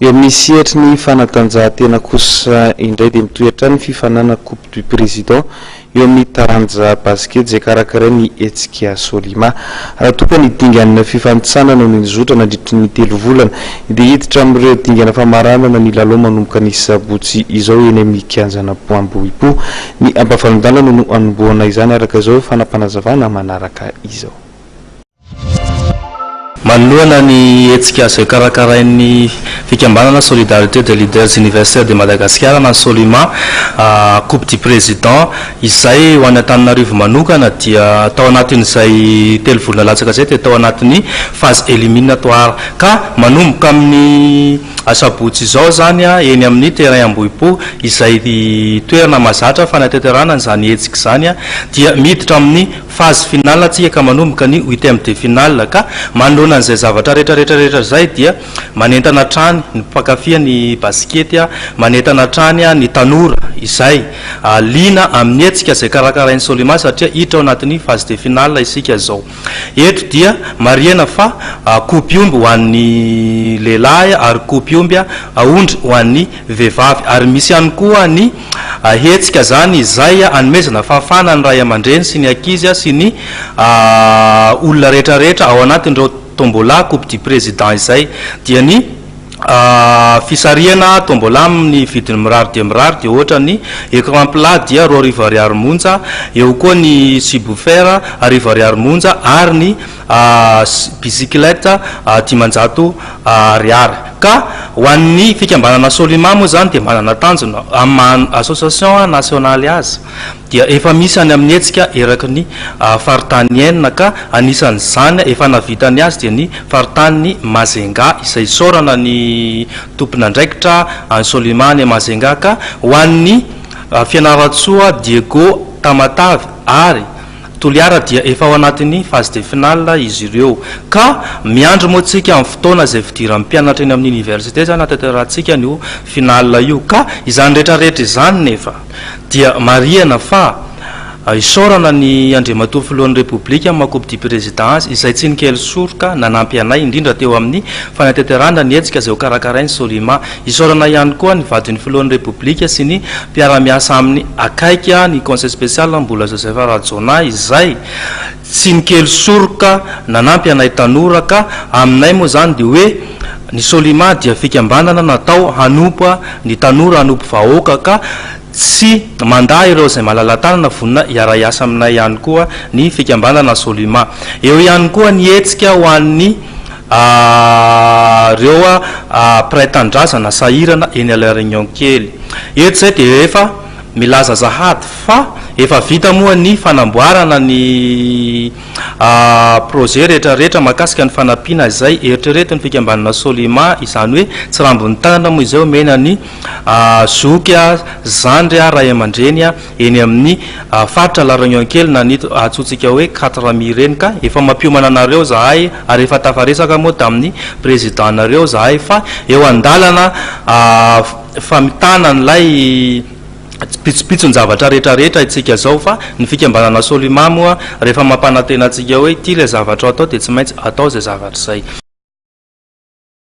eo misy etry ny fanatanjahantena kosa indray dia mitoetra ny fifanana coupe du président eo amin'ny taranja basket zay karakara ny etsika Solima raha tokony dinganina fifanitsanana no nizotra nandritry ny 3 volana dia hiditra amin'ireo dingana famaranana ny lalao manomboka ny sabotsy izao eny amin'ny kianjana Ambohipo ny ampafandalana no anomboana izany araka izao fanapanazavana manaraka izao. Manoloana ny etsika zay karakarain'ny fikambanana solidarité des leaders universitaires de Madagascar na Solima coupe du président izay ho any Antananarivo manokana dia tao anatin'izay 3 volana latsaka zay dia tao anatin'ny phase éliminatoire ka manomboka amin'ny asabotsy izao zany eny amin'ny terrain Ambohipo izay toerana mahazatra fanateteranana zany etsika zany dia miditra amin'ny phase finale atsika ka manomboka ny 8e de finale ka manoloana an'izay zavatra rehetra zay dia manentana trany ny mpakafia ny basket manentana trany ny tanora izay lina amin'ny etsika zay karakarain'ny Solima satria hiditra ao anatin'ny phase de finale isika zao eto dia mariana fa coupe omby ho an'ny lehilahy ary coupe omby aondry ho an'ny vehivavy ary misy ihany koa ny hetsika zany izay anomezana fahafahana ny ray aman-dreny sy ny ankizy sy ny olona rehetrarehetra ao anatin'ireo tombola coupe du président izay dia ny fisariana tombola amin'ny vidiny mirary dia ohatra ny écran plat dia 2 ariary monja eo koa ny subwoofer 2 ariary monja ary ny bicyclette 500 ariary ka ho an'ny fikambanana Solima moa zany dia manana tanjona amin'ny association nationale azy dia efa misy any amin'ny etsika eraky ny faritanienne ka anisan'ny zany efa navitany azy dia ny faritany Mazenga izay sorana ny tompon'andraikitra any Solima ny Mazenga ka ho an'ny fianaratsoa Diego Tamatavy ary Toliara dia efa ao anatin'ny phase de finale izy ireo ka miandro moa tsika amin'ny fotoana izay fidiran'ny mpianatra eny amin'ny université zany atanterantsika io finale io ka izany rehetrarehetra izany nefa dia mariana fa isorana ny Andriamatoa filohan'ny Republika amin'ny coupe du président izay tsy nikely soroka nanampy anay indrindra teo amin'ny fanateterana ny etsika zay ho karakarain'ny Solima isorana ihany koa ny vadin'ny filohan'ny Republika sy ny mpiara-miasa amin'ny akaika ny conseil spécial mbola Joseph Rajona izay tsy nikely soroka nanampy anay tanora ka aminay moa zany dia hoe ny Solima dia fikambanana natao hanompa ny tanora hanompo vahoaka ka tsy mandaa ireo zay malalatanana vonina hiara-iasa aminay ihany koa ny fikambanana Solima eo ihany koa ny etsika ho an'ny reo praitan-drazana sahirana eny ala réunion kely eto zay dia efa milaza zahady fa efa vita moa ny fanamboarana ny projet rehetrarehetra makasika ny fanampiana izay eritrereto ny fikambanana Solima izany hoe tsy rambony tanana moa izay mena ny zoky zandry ray aman-dreny eny amin'ny faritra la réunion kely na ny atsotsika hoe 4000 reny ka efa mampiomana anareo zahay ary efa tafaresaka moa tamin'ny président nareo zahay fa eo andalana famitana n'lay pitsopitsony zavatra rehetrarehetra itsika zao fa ny fikambanana Solima moa rehefa mampanantena antsika hoe ity le zavatra atao dia tsy maintsy atao zay zavatra zay.